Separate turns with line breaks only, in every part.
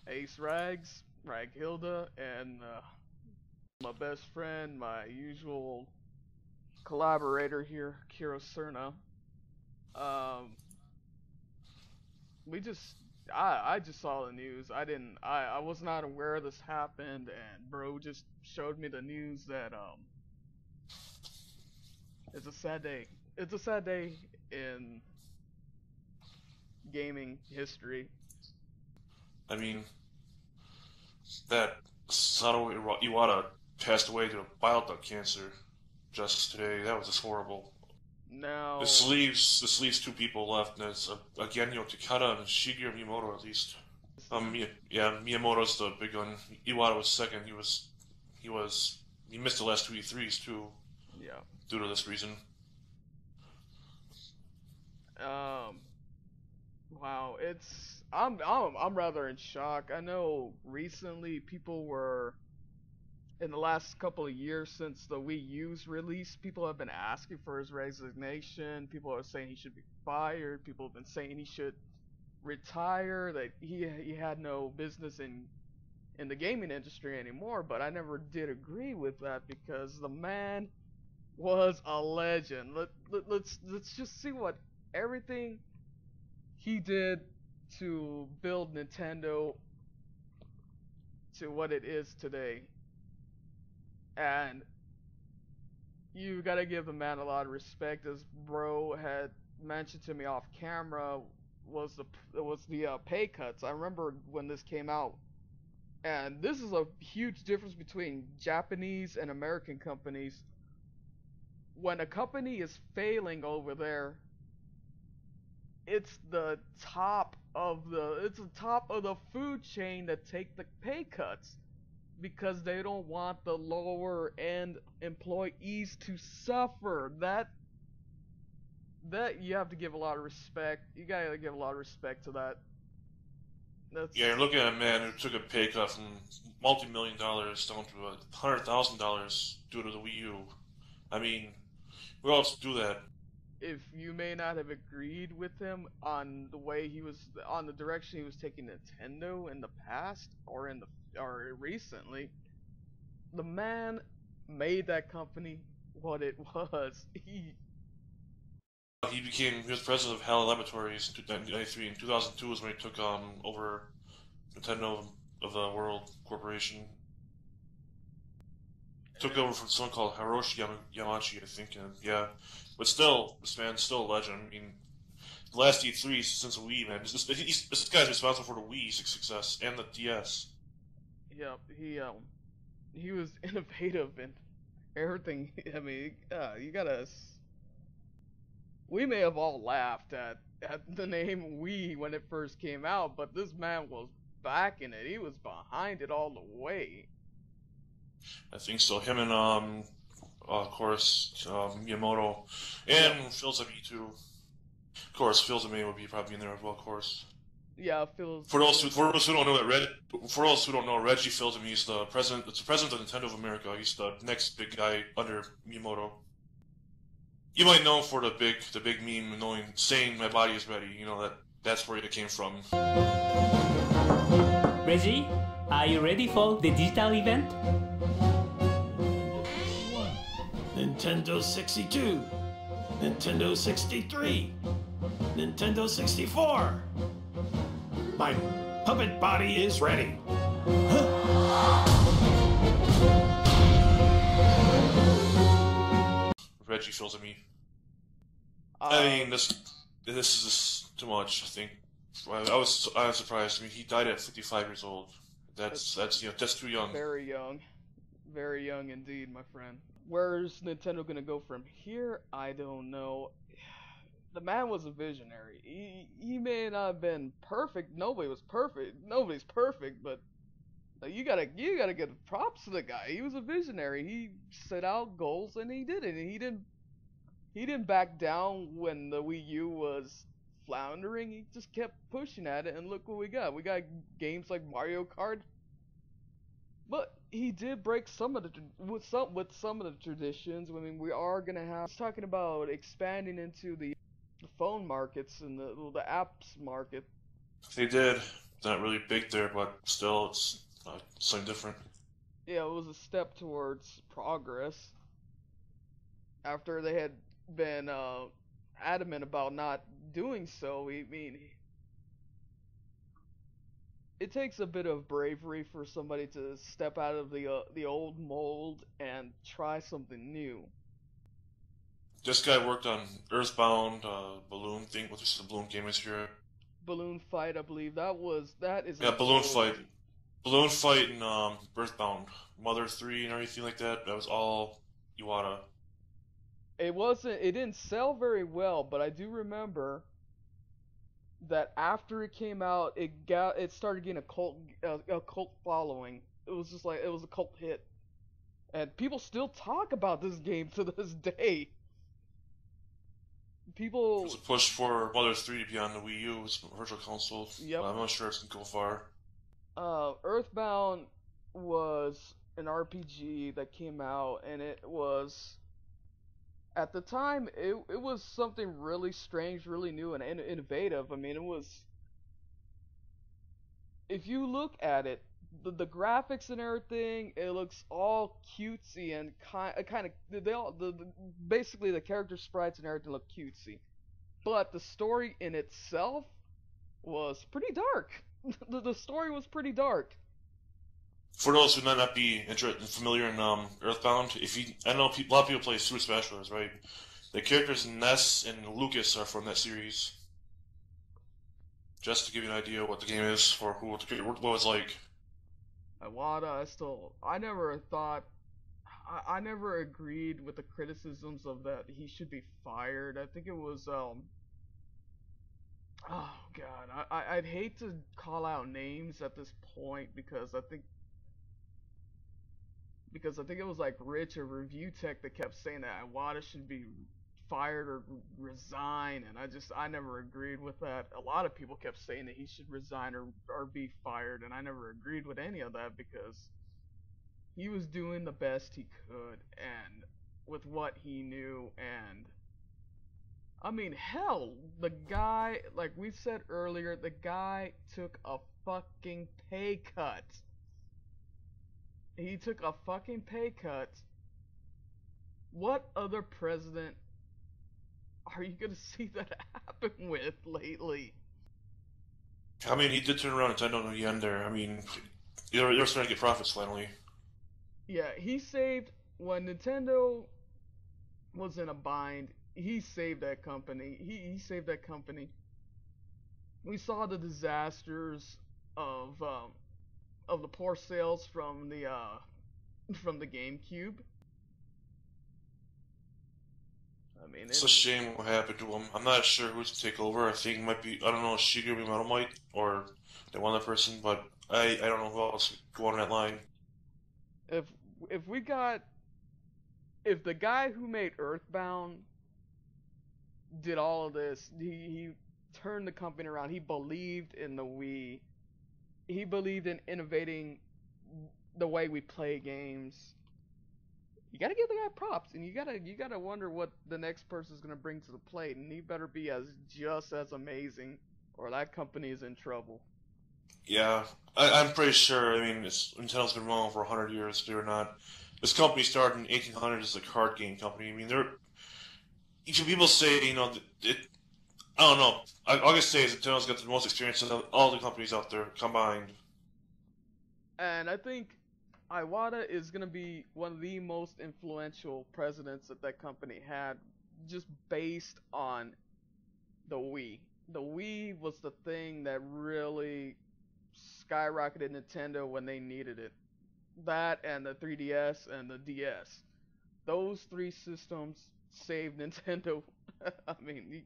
Ace Rags, Rag Hilda, and my best friend, my usual collaborator here, Kiros. Um, we just, I just saw the news. I was not aware this happened, and bro just showed me the news that it's a sad day. It's a sad day in gaming history.
I mean, that Satoru Iwata passed away to bile duct cancer just today. That was just horrible. This
Now,
leaves this leaves two people left, and it's Genyo Takada and Shigeru Miyamoto at least. Yeah, Miyamoto's the big one. Iwata was second. He missed the last two E3s too
yeah.
due to this reason.
Um, wow, I'm rather in shock. I know recently people were in the last couple of years since the Wii U's release, people have been asking for his resignation. People are saying he should be fired. People have been saying he should retire. That he had no business in the gaming industry anymore. But I never did agree with that because the man was a legend. Let's just see what everything he did to build Nintendo to what it is today. And you gotta give the man a lot of respect, as bro had mentioned to me off camera. Was the pay cuts? I remember when this came out, and this is a huge difference between Japanese and American companies. When a company is failing over there, it's the top of the food chain that take the pay cuts because they don't want the lower end employees to suffer. That you have to give a lot of respect. You gotta give a lot of respect to that. That's
Yeah, you're looking at a man who took a pay cut from multi-million dollars down to $100,000 due to the Wii U. I mean, who else do that?
if you may not have agreed with him on the way he was on the direction he was taking Nintendo in the past or recently, the man made that company what it was.
He was president of HAL Laboratories in 1993. In 2002 is when he took over Nintendo of the World Corporation. Took over from someone called Hiroshi Yamauchi, I think. And yeah, but still, this man's still a legend. I mean, the last E3 since the Wii, man. This guy's responsible for the Wii's success and the DS.
Yep, he was innovative in everything. I mean, you gotta. We may have all laughed at the name Wii when it first came out, but this man was backing it. He was behind it all the way.
I think so. Him and of course, Miyamoto
Yep.
and Phil Zimmy too. Of course, Phil Zimmy would be probably in there as well. Of course.
Yeah, feels
For those who don't know for those who don't know, Reggie Fils-Aimé is the president. It's the president of Nintendo of America. He's the next big guy under Miyamoto. You might know him for the big meme, knowing saying "My body is ready." You know that's where it came from.
Reggie, are you ready for the digital event?
Nintendo 62, Nintendo 63, Nintendo 64. My puppet body is ready.
Reggie Fils-Aimé. I
uh,
mean, this is just too much. I think I was surprised. I mean, he died at 55 years old. That's too young.
very young indeed, my friend. Where's Nintendo gonna go from here? I don't know. The man was a visionary. He may not have been perfect. Nobody was perfect. Nobody's perfect, but you gotta give props to the guy. He was a visionary. He set out goals and he did it. And he didn't back down when the Wii U was floundering. He just kept pushing at it, and look what we got. We got games like Mario Kart, but he did break some of the with some of the traditions. I mean, we are gonna have. He's talking about expanding into the phone markets and the apps market.
They did. not really big there, but still, it's something different.
Yeah, it was a step towards progress after they had been adamant about not doing so. I mean, it takes a bit of bravery for somebody to step out of the old mold and try something new.
This guy worked on Earthbound, Balloon thing. What's the Balloon game is here?
Balloon Fight, I believe that is
Yeah,
an old.
Balloon Fight, and Earthbound, Mother 3, and everything like that. That was all Iwata.
It didn't sell very well, but I do remember that after it came out, it started getting a cult following. It was just like it was a cult hit, and people still talk about this game to this day.
There's
People,
a push for Mother 3 to be on the Wii U. It's a virtual console, but
yep.
I'm not sure it's gonna go far.
Earthbound was an RPG that came out, and it was at the time it was something really strange, really new, and innovative. I mean, it was if you look at it, the graphics and everything, it looks all cutesy and kind of they all basically the character sprites and everything look cutesy, but the story in itself was pretty dark. The story was pretty dark.
For those who might not be familiar in Earthbound, I know a lot of people play Super Smash Bros. Right? The characters Ness and Lucas are from that series. Just to give you an idea what the game is for what it's like.
Iwata, I never thought, I never agreed with the criticisms of that he should be fired. I think it was, oh god, I'd hate to call out names at this point because I think it was like Rich or Review Tech that kept saying that Iwata should be fired or resign, and I never agreed with that. A lot of people kept saying that he should resign or be fired, and I never agreed with any of that because he was doing the best he could and with what he knew. And I mean, hell, the guy, like we said earlier, the guy took a fucking pay cut. He took a fucking pay cut. What other president are you gonna see that happen with lately?
I mean, he did turn around Nintendo in the end there. I mean, they're starting to get profits finally.
Yeah, he saved when Nintendo was in a bind. He saved that company. He saved that company. We saw the disasters of um, of the poor sales from the GameCube. I mean,
It's a shame what happened to him. I'm not sure who's to take over. I think it might be, I don't know, Shigeru Miyamoto might, or that one other person, but I don't know who else go on that line.
if if we got if the guy who made Earthbound did all of this, he turned the company around. He believed in the Wii. He believed in innovating the way we play games. You gotta give the guy props, and you gotta wonder what the next person's gonna bring to the plate, and he better be as just as amazing, or that company is in trouble.
Yeah, I'm pretty sure. I mean, Nintendo's been around for 100 years. They're not. This company started in 1800s as a card game company. I mean, if people say, I don't know. I'll just say Nintendo's got the most experience of all the companies out there combined.
And I think Iwata is gonna be one of the most influential presidents that that company had, just based on the Wii. The Wii was the thing that really skyrocketed Nintendo when they needed it. That and the 3DS and the DS. Those three systems saved Nintendo. I mean,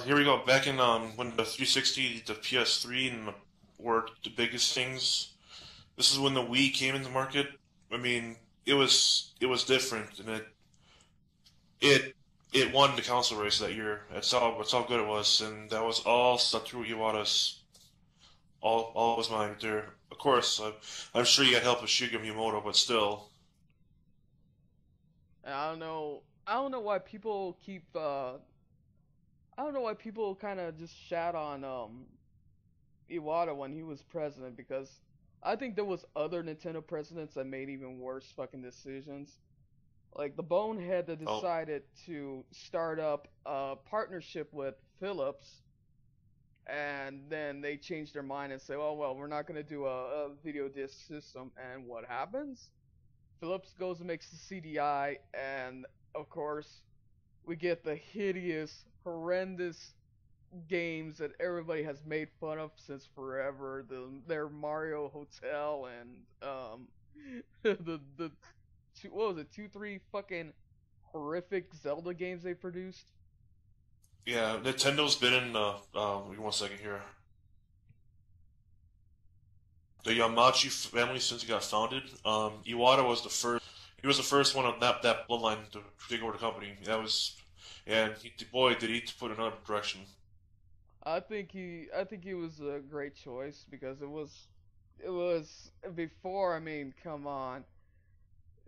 Here we go. Back in when the 360, the PS3, and were the biggest things. This is when the Wii came into market. I mean, it was different, and it won the console race that year. That's how good it was, and that was all Satoru Iwata's all was mine right there. Of course, I'm sure you got help with Shigeru Miyamoto, but still.
I don't know. I don't know why people keep. I don't know why people kind of just shat on Iwata when he was president, because I think there was other Nintendo presidents that made even worse fucking decisions. Like the bonehead that
Oh,
decided to start up a partnership with Philips, and then they changed their mind and say, "Oh well, we're not gonna do a video disc system." And what happens? Philips goes and makes the CDI, and of course, we get the hideous, horrendous games that everybody has made fun of since forever. Their Mario Hotel and the what was it, 2, 3 fucking horrific Zelda games they produced.
yeah. Nintendo's been in. Give me 1 second here. The Yamachi family since it got founded. Iwata was the first. He was the first one of that bloodline to take over the company. That was, and boy, did he put another direction.
I think he was a great choice because it was before. I mean, come on.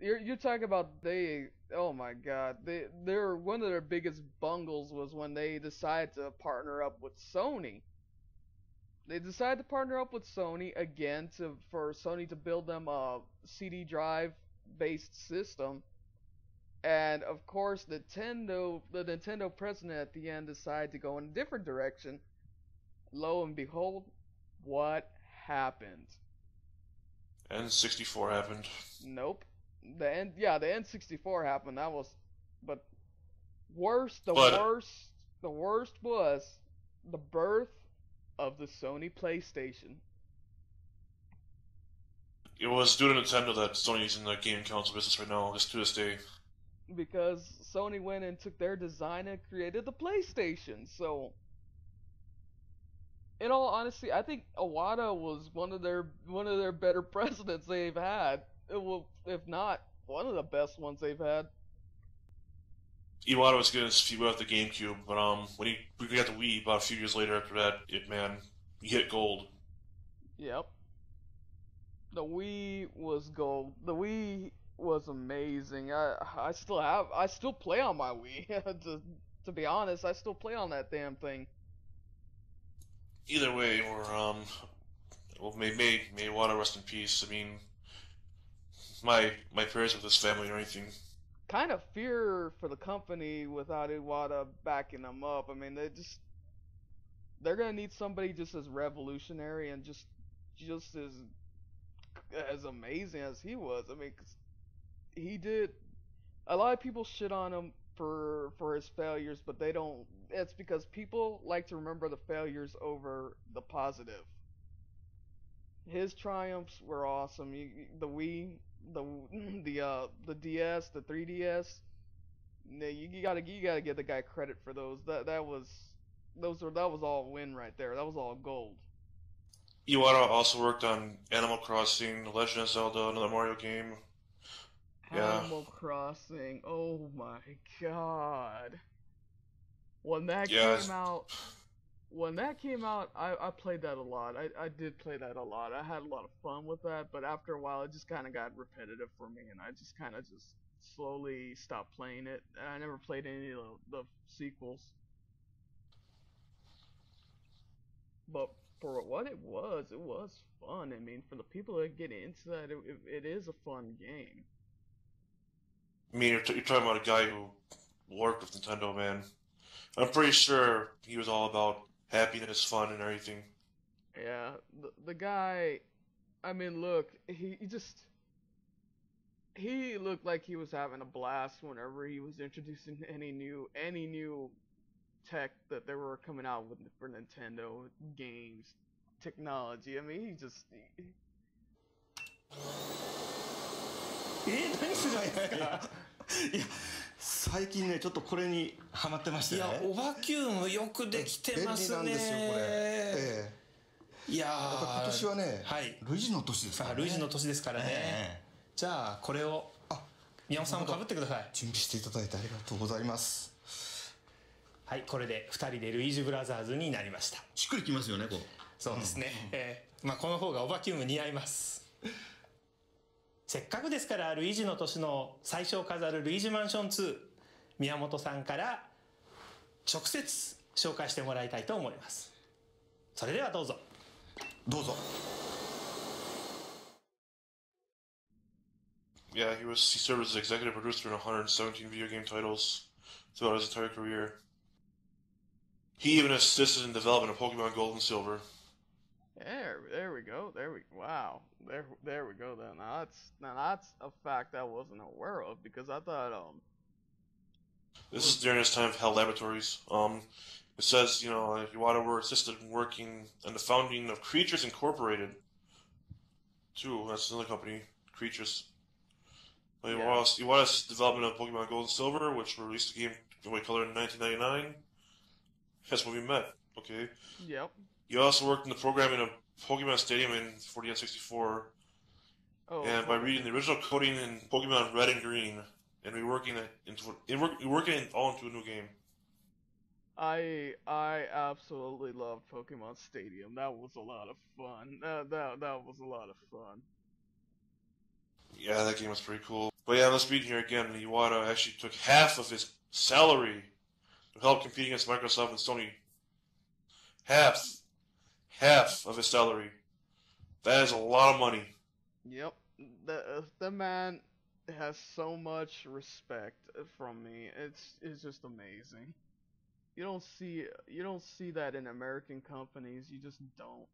You're talking about they. Oh my God, they're one of their biggest bungles was when they decided to partner up with Sony. They decided to partner up with Sony again to for Sony to build them a CD drive based system. And of course, the Nintendo president at the end decided to go in a different direction. Lo and behold, what happened?
N64 happened.
Nope. The N64 happened. That was, but worst,
But
the worst was the birth of the Sony PlayStation.
it was due to Nintendo that Sony's in the game console business right now, just to this day.
Because Sony went and took their design and created the PlayStation. So, in all honesty, I think Iwata was one of their better presidents they've had. It will, if not one of the best ones they've had.
Iwata was getting his feet wet with the GameCube, but when we got the Wii about a few years later after that, he hit gold.
Yep. The Wii was gold. The Wii was amazing. I still play on my Wii. to be honest, I still play on that damn thing.
Either way, well, may Iwata rest in peace. I mean, my prayers with his family or anything.
Kind of fear for the company without Iwata backing them up. I mean, they're gonna need somebody just as revolutionary and just as amazing as he was. I mean, 'cause he did. A lot of people shit on him for his failures, but they don't. It's because people like to remember the failures over the positive. His triumphs were awesome. The Wii, the the DS, the 3DS. You gotta give the guy credit for those. That was all win right there. That was all gold.
Iwata also worked on Animal Crossing, The Legend of Zelda, another Mario game. Yeah,
Animal Crossing. Oh my god. When that
yeah.
came out, I played that a lot. I did play that a lot. I had a lot of fun with that, but after a while it just kind of got repetitive for me, and I just kind of just slowly stopped playing it. And I never played any of the sequels. But for what it was fun. I mean, for the people that get into that, it is a fun game.
I mean, you're talking about a guy who worked with Nintendo, man. I'm pretty sure he was all about happiness, fun, and everything.
Yeah, the guy. I mean, look, he looked like he was having a blast whenever he was introducing any new tech that they were coming out with for Nintendo games, technology. I mean,
何するんですかいや最近ねちょっとこれにハマってましてね
いやオバキュームよくできてますね
便利なんですよこれ、
いや
今年はね、
はい、
ルイージの年ですからね
ルイージの年ですからね、じゃあこれを宮本さんもかぶってください。
準備していただいてありがとうございます。
はい、これで2人でルイージブラザーズになりました。
しっくりきますよねこう。
そうですね、まあこの方がオバキューム似合います。せっかくですからルイージの年の最初を飾るルイージマンション2、宮本さんから直接紹介してもらいたいと思います。それではどうぞ。
どうぞ。
Yeah, he served as executive producer in 117 video game titles throughout his entire career. He even assisted in development of Pokemon Gold and Silver.
There we go. Wow. There we go. Then now that's a fact I wasn't aware of because I thought
This is during his time of Hell Laboratories. It says, Iwata assisted in working on the founding of Creatures Incorporated. Too, that's another company, Creatures.
Yeah.
Iwata's development of Pokemon Gold and Silver, which were released the game Game Boy Color in 1999. That's when we met. Okay.
Yep.
He also worked in the programming of Pokemon Stadium in 40 64, and by reading the original coding in Pokemon Red and Green, and reworking it all into a new game.
I absolutely loved Pokemon Stadium. That was a lot of fun. That was a lot of fun.
Yeah, that game was pretty cool. But yeah, let's read here again. Iwata actually took half of his salary to help compete against Microsoft and Sony. Half of his salary. That is a lot of money.
Yep. The man has so much respect from me. It's just amazing. You don't see that in American companies. You just don't.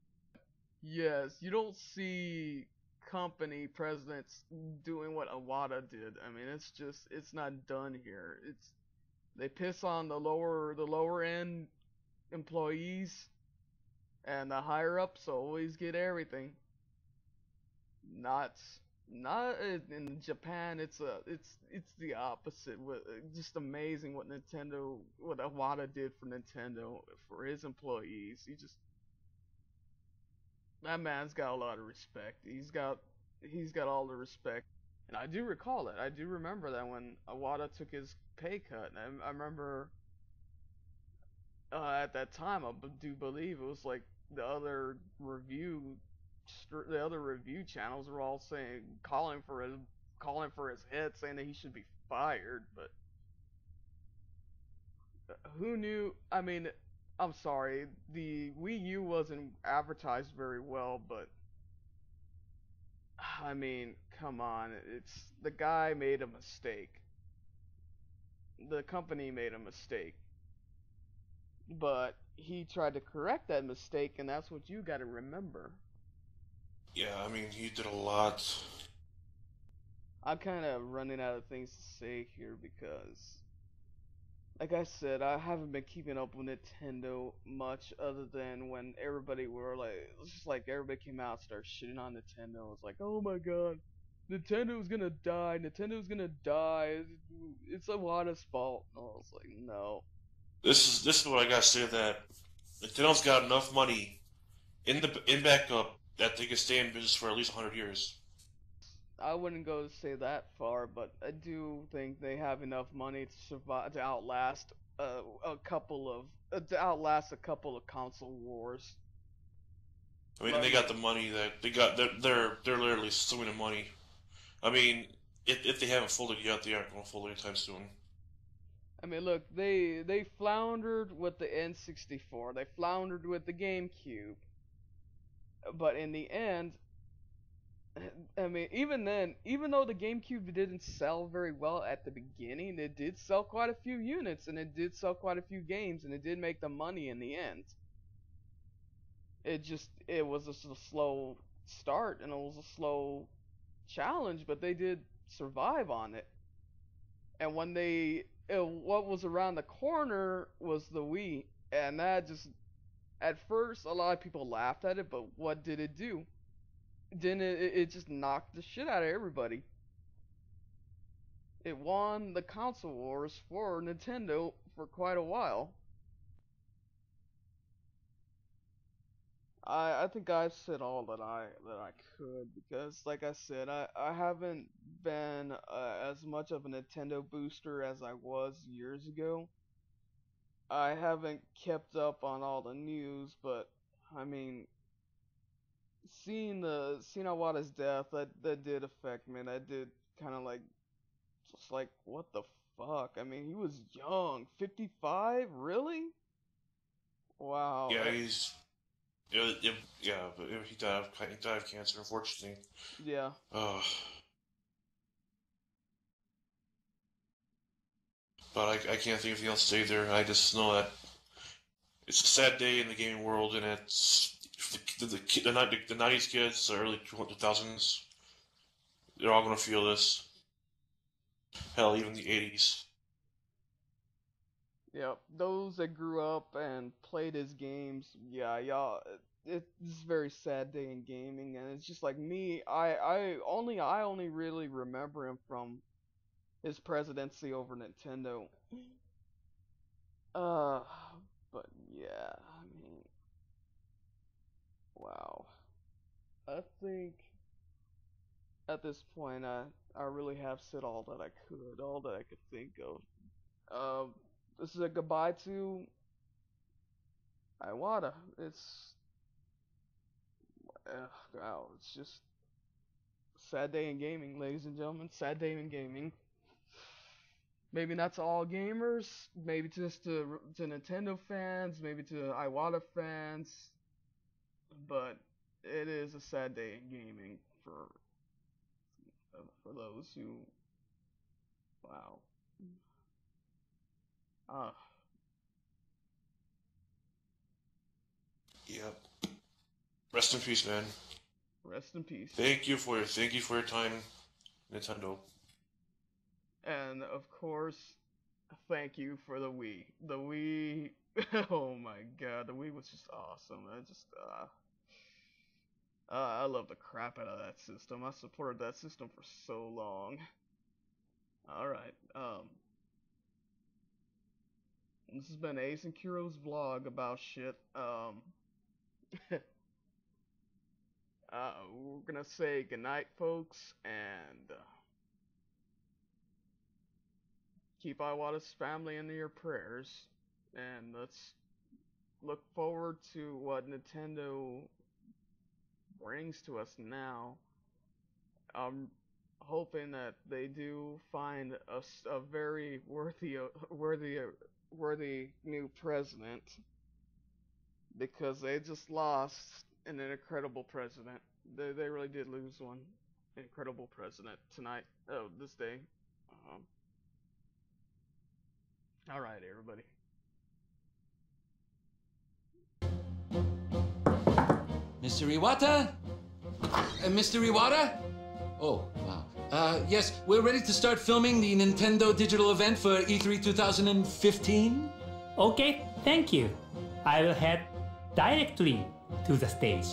Yes, you don't see company presidents doing what Iwata did. I mean, it's not done here. They piss on the lower end employees, and the higher ups always get everything. Not not in Japan. It's the opposite. Just amazing what Iwata did for Nintendo for his employees. That man's got a lot of respect. He's got all the respect. And I do recall it. I do remember that when Iwata took his pay cut. And I remember at that time I do believe it was like the other review channels were all saying calling for his head, saying that he should be fired. But who knew? I mean, I'm sorry, the Wii U wasn't advertised very well, but I mean, come on, it's the guy made a mistake. The company made a mistake, but he tried to correct that mistake, and that's what you got to remember.
Yeah, I mean, he did a lot.
I'm kind of running out of things to say here because, like I said, I haven't been keeping up with Nintendo much other than when everybody were like, it's just like everybody came out and started shitting on Nintendo. It's like, oh my god, Nintendo's gonna die. Nintendo's gonna die. It's Iwata's fault. And I was like, no.
This is what I gotta say, that Nintendo's got enough money in backup that they can stay in business for at least 100 years.
I wouldn't go to say that far, but I do think they have enough money to survive to outlast to outlast a couple of console wars.
I mean, they got the money that they got. They're literally swimming in money. I mean, if they haven't folded yet, they aren't going to fold anytime soon.
I mean, look, they floundered with the N64. They floundered with the GameCube. But in the end, I mean, even then, even though the GameCube didn't sell very well at the beginning, it did sell quite a few units and it did sell quite a few games and it did make the money in the end. It was a slow start and it was a slow challenge, but they did survive on it. And what was around the corner was the Wii, and that just at first a lot of people laughed at it, but what did it do? Didn't it just knocked the shit out of everybody. It won the console wars for Nintendo for quite a while. I think I've said all that I could because, like I said, I haven't been as much of a Nintendo booster as I was years ago. I haven't kept up on all the news, but I mean, seeing Iwata's death, that did affect me. That did kind of like just like what the fuck. I mean, he was young, 55, really? Wow.
Yeah, but he died of cancer, unfortunately.
Yeah.
But I can't think of anything else to say there. I just know that it's a sad day in the gaming world, and it's the 90s kids, the early 2000s, they're all going to feel this. Hell, even the 80s.
Yep. Those that grew up and played his games, yeah, y'all. It's a very sad day in gaming, and it's just like me. I only really remember him from his presidency over Nintendo. Uh, but yeah, I mean, wow. I think at this point, I really have said all that I could think of. This is a goodbye to Iwata. Wow, it's just sad day in gaming, ladies and gentlemen. Sad day in gaming. Maybe not to all gamers, maybe just to Nintendo fans, maybe to Iwata fans, but it is a sad day in gaming for those who, wow. Uh,
Yep. Rest in peace, man.
Rest in peace.
Thank you for your time, Nintendo.
And of course, thank you for the Wii. The Wii, oh my god, the Wii was just awesome. I love the crap out of that system. I supported that system for so long. All right. This has been Ace and Kiro's vlog about shit. We're gonna say goodnight, folks, and keep Iwata's family in your prayers. And let's look forward to what Nintendo brings to us now. I'm hoping that they do find a very worthy new president, because they just lost an incredible president. They really did lose one incredible president tonight. Oh, this day. All right, everybody.
Mr. Iwata? Mr. Iwata? Oh, wow. Yes, we're ready to start filming the Nintendo digital event for E3 2015.
Okay, thank you. I will head directly to the stage.